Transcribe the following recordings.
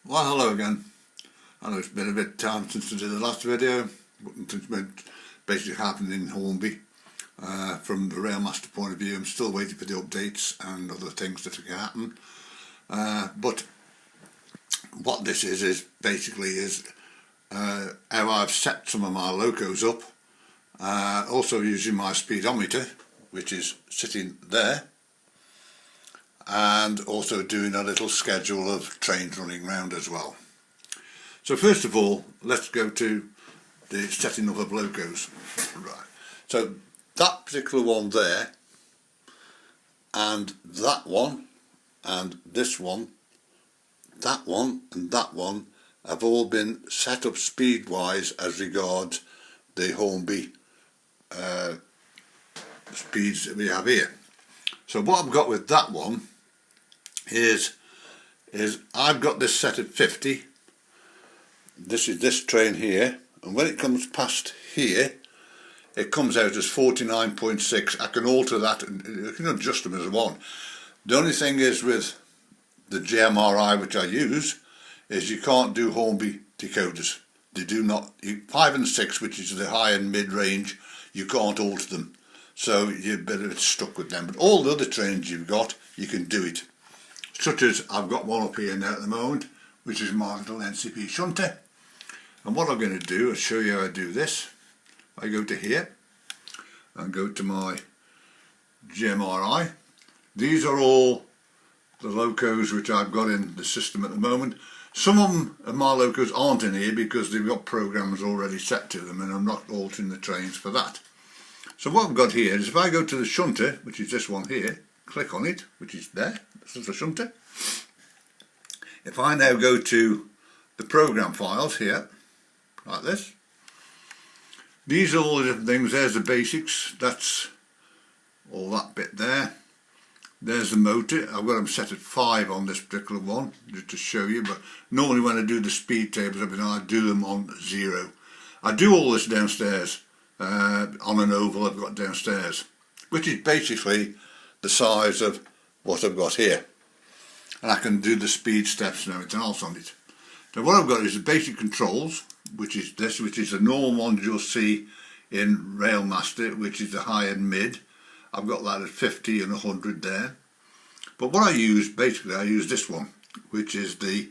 Well, hello again. I know it's been a bit of time since I did the last video, but it's been basically happened in Hornby. From the Railmaster point of view, I'm still waiting for the updates and other things that can happen. But what this is basically how I've set some of my locos up. Also using my speedometer, which is sitting there, and also doing a little schedule of trains running round as well. So first of all, let's go to the setting up of locos. Right. So that particular one there, and that one, and this one, that one, and that one have all been set up speed-wise as regards the Hornby speeds that we have here. So what I've got with that one is I've got this set at 50. This is this train here, and when it comes past here, it comes out as 49.6. I can alter that and you can adjust them as one. The only thing is with the JMRI which I use is you can't do Hornby decoders. They do not. 5 and 6, which is the high and mid range, you can't alter them. So you're better stuck with them. But all the other trains you've got, you can do it. Such as I've got one up here now at the moment, which is my little NCP shunter. And what I'm going to do is show you how I do this. I go to here and go to my GMRI. These are all the locos which I've got in the system at the moment. Some of my locos aren't in here because they've got programs already set to them, and I'm not altering the trains for that. So what I've got here is if I go to the shunter, which is this one here, click on it, which is there, this is the shunter. If I now go to the program files here, like this, these are all the different things. There's the basics, that's all that bit there. There's the motor. I've got them set at 5 on this particular one, just to show you, but normally when I do the speed tables, I do them on 0. I do all this downstairs, on an oval I've got downstairs, which is basically the size of what I've got here. And I can do the speed steps and everything else on it. So what I've got is the basic controls, which is this, which is the normal ones you'll see in Railmaster, which is the high and mid. I've got that at 50 and 100 there. But what I use, basically I use this one, which is the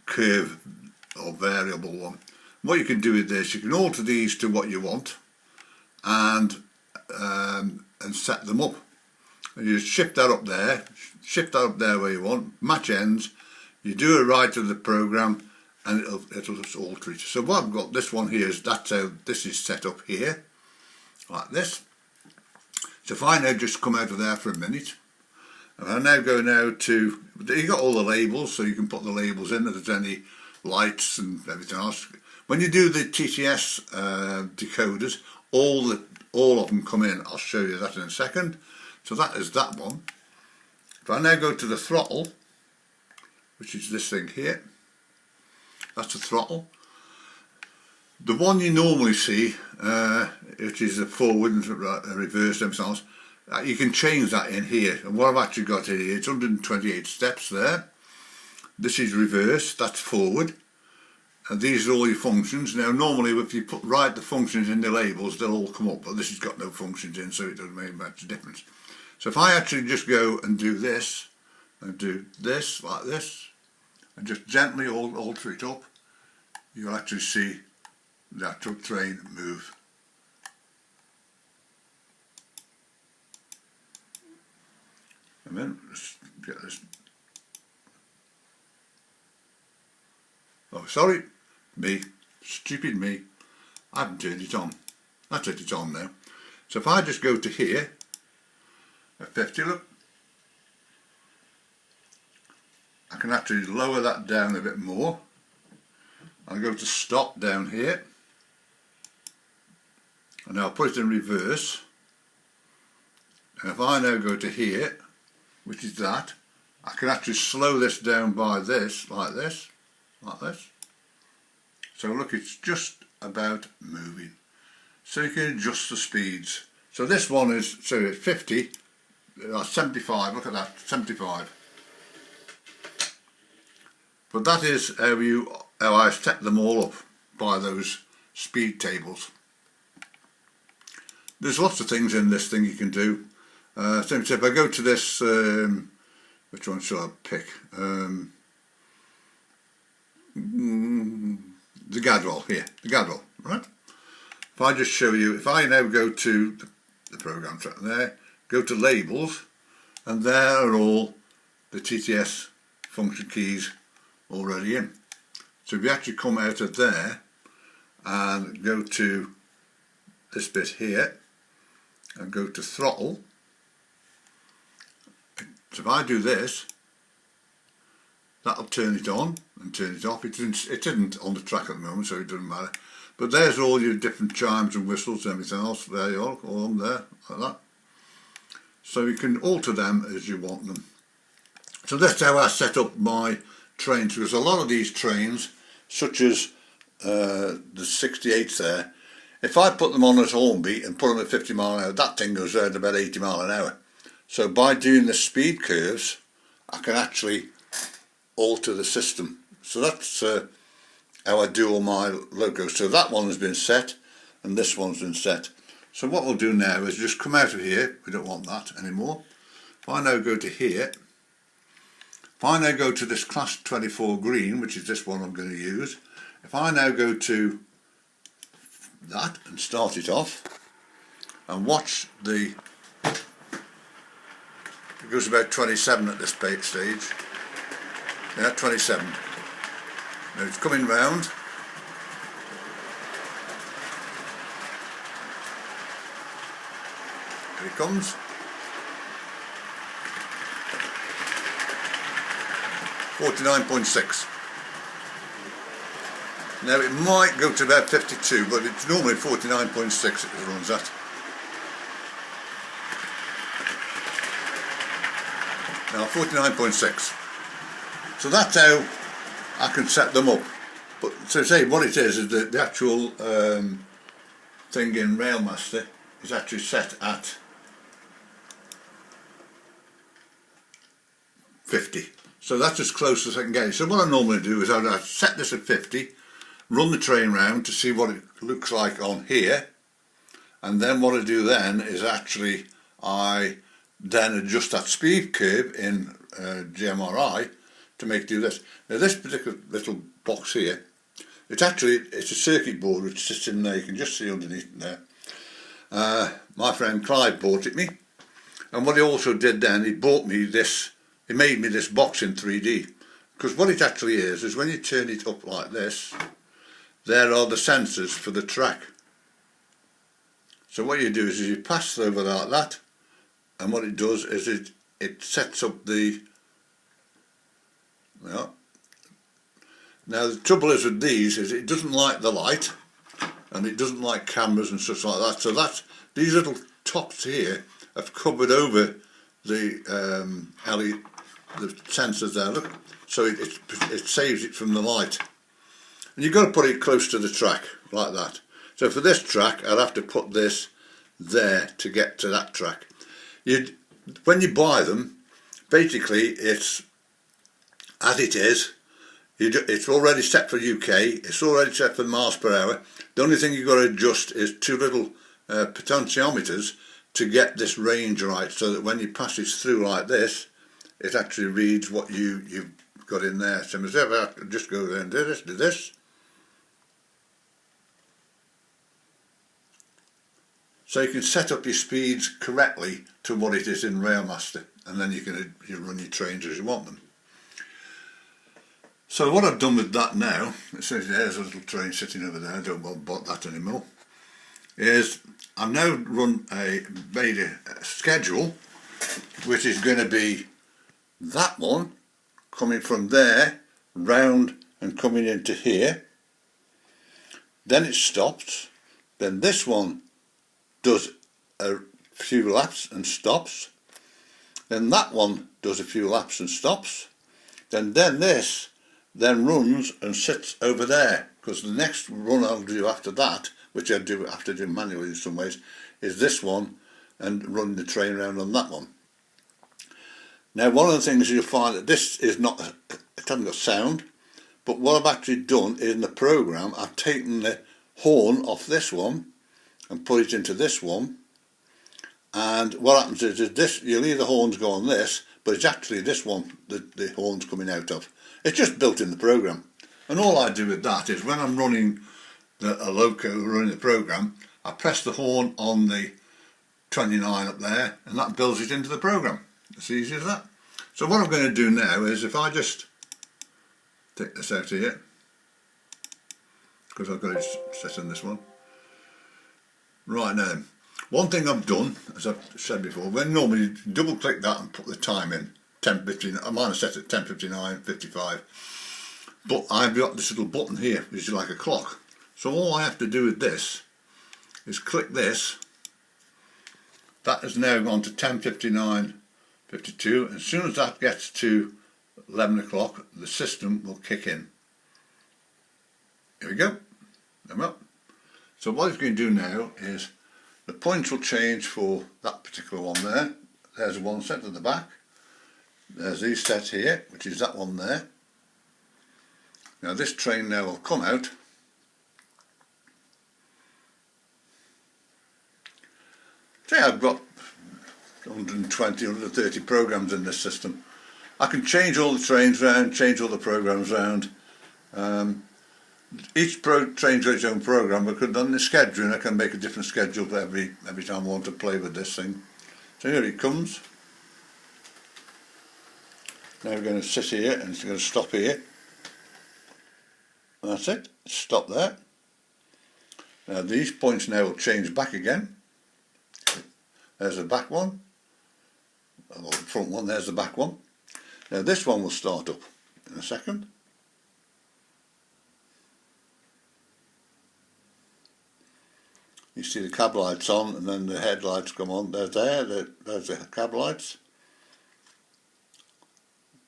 curve or variable one. What you can do with this, you can alter these to what you want and set them up. And you shift that up there where you want, match ends, you do a write of the program and it'll just alter it. So what I've got, this one here, is that's how this is set up here, like this. So if I now just come out of there for a minute, and I now go to, you got all the labels, so you can put the labels in if there's any lights and everything else. When you do the TTS decoders, all of them come in. I'll show you that in a second. So that is that one. If I now go to the throttle, which is this thing here, that's the throttle. The one you normally see, which is a forward and a reverse themselves, you can change that in here. And what I've actually got here, it's 128 steps there. This is reverse, that's forward. And these are all your functions. Now normally if you write the functions in the labels, they'll all come up, but this has got no functions in, so it doesn't make much difference. So if I actually just go and do this, and do this, like this, and just gently alter it up, you'll actually see the actual train move. And then let's get this. Oh, sorry, me, stupid me, I haven't turned it on. That's it, it's on now. So if I just go to here, at 50, look, I can actually lower that down a bit more. I'll go to stop down here, and I'll put it in reverse. And if I now go to here, which is that, I can actually slow this down by this, like this, like this. So look, it's just about moving. So you can adjust the speeds. So this one is, so at 50, 75, look at that, 75. But that is how I set them all up, by those speed tables. There's lots of things in this thing you can do. So if I go to this, which one shall I pick? The Gadwall here, the Gadwall, right? If I just show you, if I now go to the program track there, go to labels, and there are all the TTS function keys already in. So if you actually come out of there and go to this bit here and go to throttle, so if I do this, that'll turn it on and turn it off. It isn't on the track at the moment, so it doesn't matter. But there's all your different chimes and whistles and everything else. There you are, all on there, like that. So you can alter them as you want them. So that's how I set up my trains, because a lot of these trains, such as the 68s there, if I put them on at Hornby and put them at 50 mile an hour, that thing goes out about 80 mile an hour. So by doing the speed curves, I can actually alter the system. So that's how I do all my Locos. So that one has been set and this one's been set. So what we'll do now is just come out of here. We don't want that anymore. If I now go to here, if I now go to this class 24 green, which is this one I'm going to use, if I now go to that and start it off and watch the, it goes about 27 at this stage. Yeah, 27. Now it's coming round. Here it comes. 49.6. Now it might go to about 52, but it's normally 49.6 it runs at. Now 49.6. So that's how I can set them up. But so say what it is the actual thing in Railmaster is actually set at 50. So that's as close as I can get it. So what I normally do is I set this at 50, run the train round to see what it looks like on here, and then what I do then is actually I then adjust that speed curve in GMRI to make do this. Now this particular little box here, it's a circuit board which sits in there. You can just see underneath there. My friend Clive bought it me, and what he also did then, he bought me this, he made me this box in 3D, because what it actually is when you turn it up like this, there are the sensors for the track. So what you do is you pass over like that, and what it does is it sets up the, well, now the trouble is with these is it doesn't like the light and it doesn't like cameras and stuff like that, so that's, these little tops here have covered over the the sensors there, look, so it saves it from the light. And you've got to put it close to the track like that. So for this track I'd have to put this there to get to that track. When you buy them, basically it's as it is. It's already set for UK, it's already set for miles per hour. The only thing you've got to adjust is two little potentiometers to get this range right, so that when you pass it through like this, it actually reads what you've got in there. So if I just go there and do this. So you can set up your speeds correctly to what it is in Railmaster, and then you run your trains as you want them. So what I've done with that now, it says there's a little train sitting over there, I don't want that anymore, is I've now made a schedule which is going to be that one coming from there round and coming into here, then it stops, then this one does a few laps and stops, then that one does a few laps and stops, then this then runs and sits over there, because the next run I'll do after that, which I do have to do manually in some ways, is this one and run the train around on that one. Now one of the things you'll find that this is not, it hasn't got sound, But what I've actually done in the program, I've taken the horn off this one and put it into this one. And what happens is this, you'll hear the horns go on this, but it's actually this one that the horn's coming out of. It's just built in the program. And all I do with that is when I'm running a Loco, running the program, I press the horn on the 29 up there, and that builds it into the program. It's easy as that. So what I'm going to do now is, if I just take this out here, because I've got it set on this one. Right now, one thing I've done, as I've said before, when normally you double click that and put the time in, 10:59, I might have set it 10:59, 55, but I've got this little button here, which is like a clock. So all I have to do with this is click this. That has now gone to 10:59, 52. As soon as that gets to 11 o'clock, the system will kick in. Here we go. Them up. So what it's going to do now is the points will change for that particular one there. There's one set at the back. There's these set here, which is that one there. Now this train now will come out. Say I've got 120, 130 programs in this system. I can change all the trains around, change all the programs around. Each train's got its own program, but on the scheduling I can make a different schedule for every time I want to play with this thing. So here it comes. Now we're going to sit here and it's going to stop here. That's it, stop there. Now these points now will change back again. There's the back one, or the front one, there's the back one. Now this one will start up in a second. You see the cab lights on and then the headlights come on. There's the cab lights.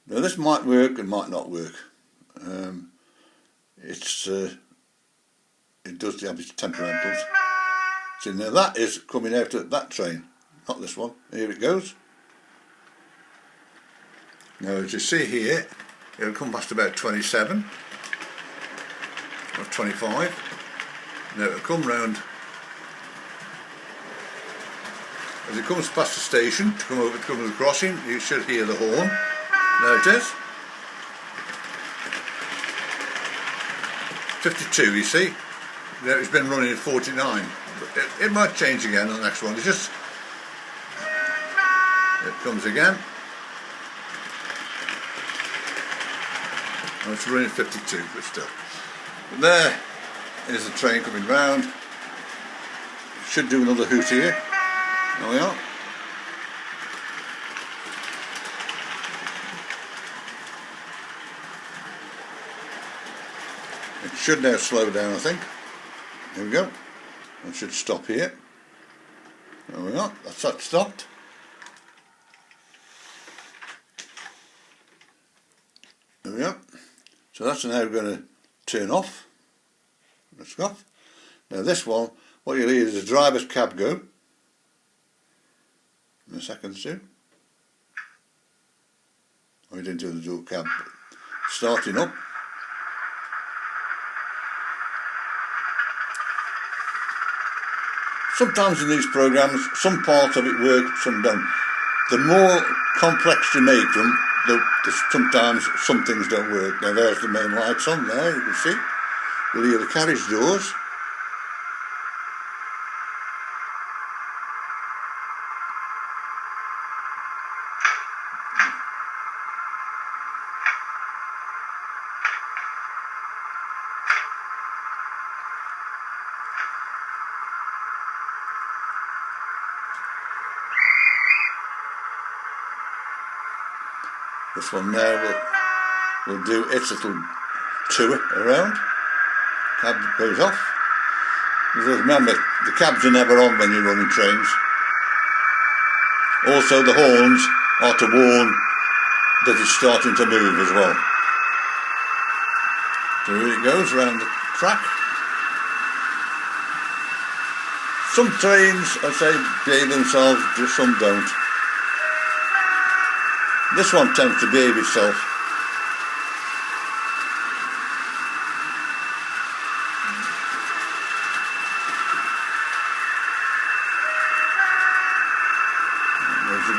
Now this might work and might not work. It does have its temperamentals. See, now that is coming out of that train, not this one. Here it goes. Now as you see here, it'll come past about 27 or 25. Now it'll come round. As it comes past the station to come over to the crossing, you should hear the horn. There it is. 52, you see. Now it's been running at 49. It might change again on the next one. It's just, it comes again. Oh, it's running at 52, but still. But there is the train coming round. Should do another hoot here. There we are. It should now slow down, I think. Here we go. It should stop here. There we are. That's that stopped. There we go. So that's now going to turn off. Let's go. Now this one, what you'll hear is the driver's cab go. In a second or two. We didn't do the dual cab. Starting up. Sometimes in these programs, some parts of it work, some don't. The more complex you make them, sometimes some things don't work. Now there's the main lights on there, you can see. You'll hear the carriage doors. This one there will do its little tour around. Cab goes off. Because remember, the cabs are never on when you're running trains. Also the horns are to warn that it's starting to move as well. So here it goes around the track. Some trains, I say, behave themselves, some don't. This one tends to behave itself.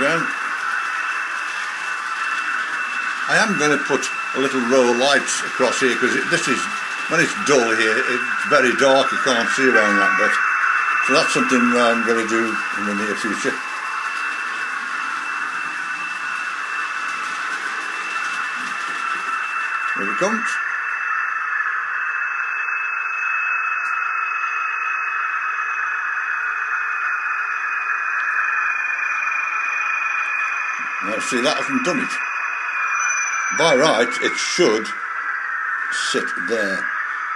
background. I am going to put a little row of lights across here because this is, when it's dull here, it's very dark, you can't see around that bit. So that's something I'm going to do in the near future. Here it comes. Now see, that hasn't done it. By right, it should sit there.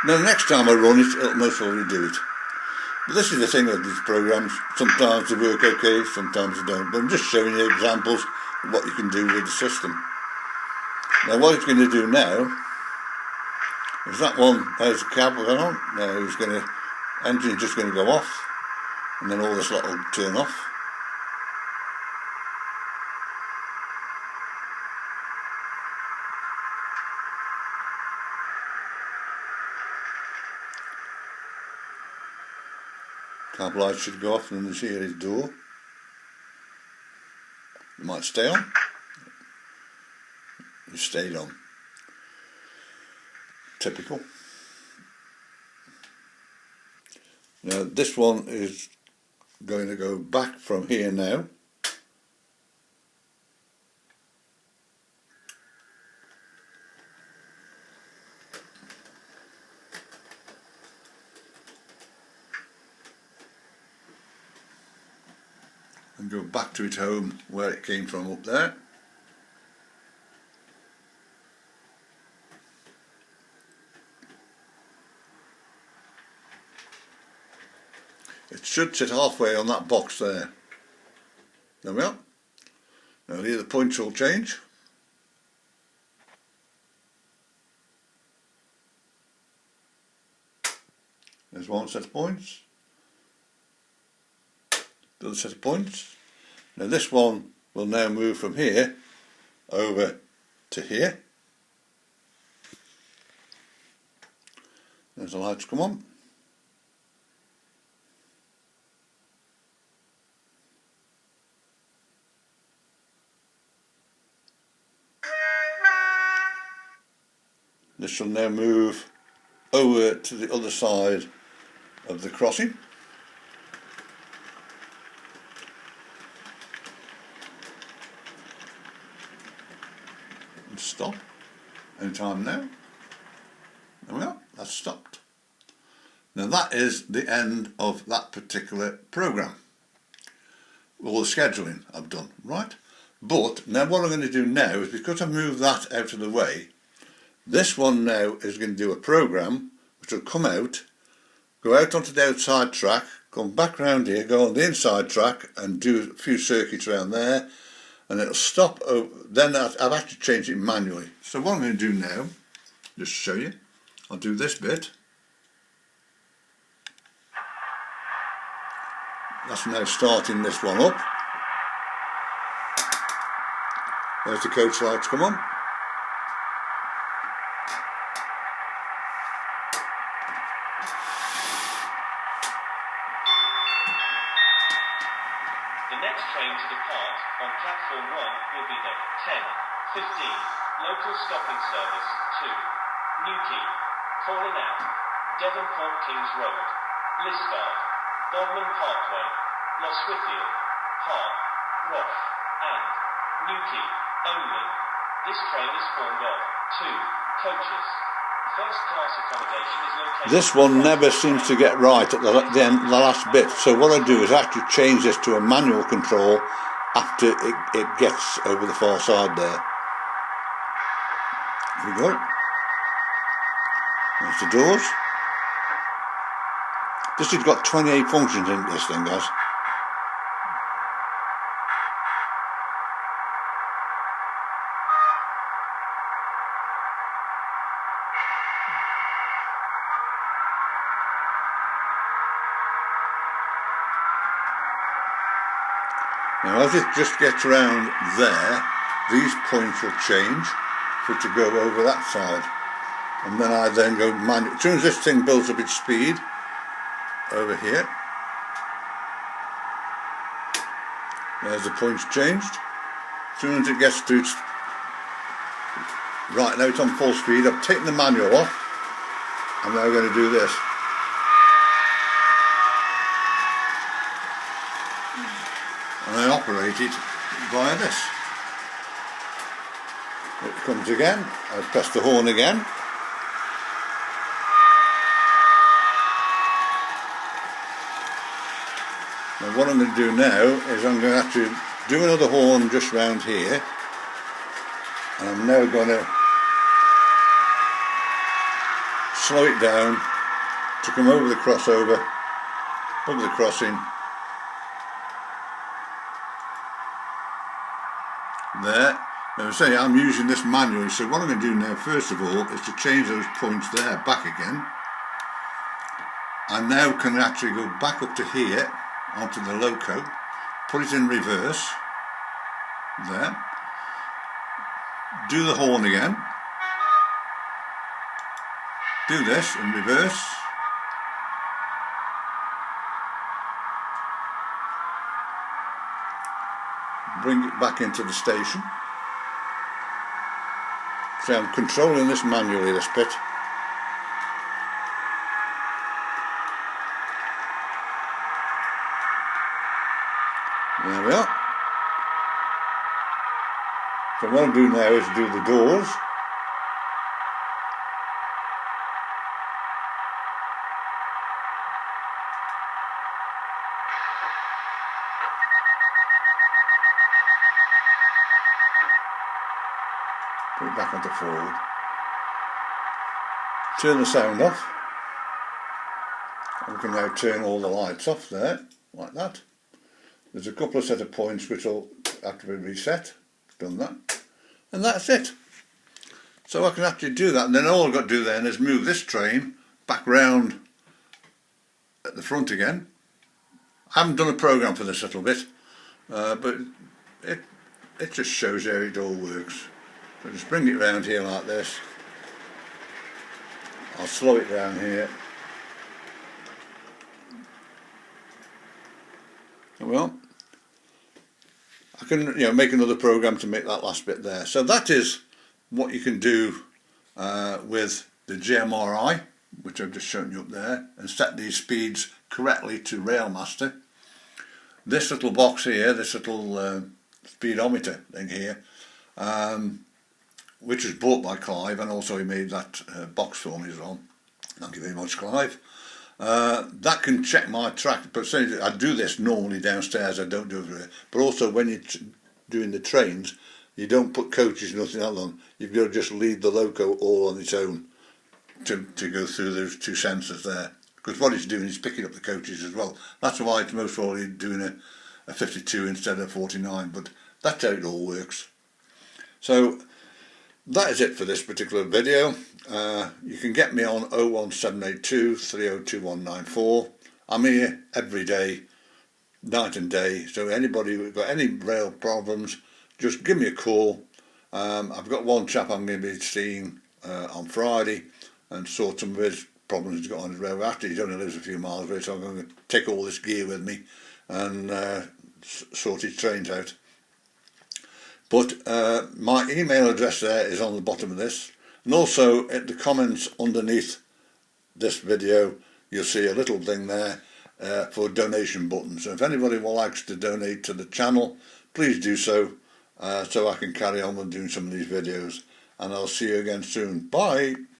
Now next time I run it, it'll most probably do it. But this is the thing with these programs, sometimes they work okay, sometimes they don't. But I'm just showing you examples of what you can do with the system. Now what it's going to do now, is that one, there's the cab going on, now it's going to, engine's just going to go off, and then all this lot will turn off. Cab light should go off, and then here is door. It might stay on. It stayed on. Typical. Now this one is going to go back from here now. And go back to its home where it came from up there. It should sit halfway on that box there. There we are. Now here the points will change. There's one set of points. The other set of points. Now this one will now move from here over to here. There's the lights come on. This will now move over to the other side of the crossing. And stop. Anytime now. There we go, that's stopped. Now that is the end of that particular program. All the scheduling I've done, right? But now what I'm going to do now is, because I've moved that out of the way, this one now is going to do a program which will come out, go out onto the outside track, come back round here, go on the inside track and do a few circuits around there, and it'll stop. Then I've actually changed it manually. So what I'm going to do now, just show you, I'll do this bit. That's now starting this one up. There's the coach lights come on. The next train to depart on platform 1 will be the 10:15 local stopping service to Newquay, calling at Devonport Kings Road, Liscard, Bodmin Parkway, Lostwithiel, Park, Roff and Newquay only. This train is formed of 2 coaches. First class accommodation is located. This one never seems to get right at the end, the last bit. So what I do is actually change this to a manual control after it gets over the far side there. Here we go. There's the doors. This has got 28 functions in this thing, guys. Now as it just gets around there, these points will change for it to go over that side. And then I then go manually. As soon as this thing builds up its speed, over here, there's the points changed. As soon as it gets to right now, it's on full speed. I've taken the manual off. I'm now going to do this. And I operate it via this. It comes again. I press the horn again. Now what I'm going to do now is I'm going to have to do another horn just round here. And I'm now going to slow it down to come over the crossover, over the crossing. There. Now say I'm using this manually, so what I'm going to do now first of all is to change those points there back again. I now can actually go back up to here onto the Loco, put it in reverse, there, do the horn again, do this in reverse, bring it back into the station. So I'm controlling this manually, this bit. There we are. So what I'll do now is do the doors. Put it back onto forward. Turn the sound off. And we can now turn all the lights off there, like that. There's a couple of set of points which will have to be reset. Done that. And that's it. So I can actually do that, and then all I've got to do then is move this train back round at the front again. I haven't done a program for this little bit, but it just shows how it all works. So just bring it round here like this. I'll slow it down here. Well, I can make another program to make that last bit there. So that is what you can do with the GMRI, which I've just shown you up there, and set these speeds correctly to Railmaster. This little box here, this little speedometer thing here, which was bought by Clive, and also he made that box for me as well. Thank you very much, Clive. That can check my track, but I do this normally downstairs, I don't do it here. But also when you're doing the trains, you don't put coaches, nothing else on. You've got to just leave the Loco all on its own to go through those two sensors there. Because what it's doing is picking up the coaches as well. That's why it's most probably doing a 52 instead of 49, but that's how it all works. So that is it for this particular video. You can get me on 01782 302194. I'm here every day, night and day, so anybody who's got any rail problems, just give me a call. I've got one chap I'm going to be seeing on Friday and sort some of his problems he's got on his rail. After he only lives a few miles away, so I'm going to take all this gear with me and sort his trains out. But my email address there is on the bottom of this, and also at the comments underneath this video you'll see a little thing there for donation buttons. So if anybody likes to donate to the channel, please do so, so I can carry on with doing some of these videos, and I'll see you again soon. Bye.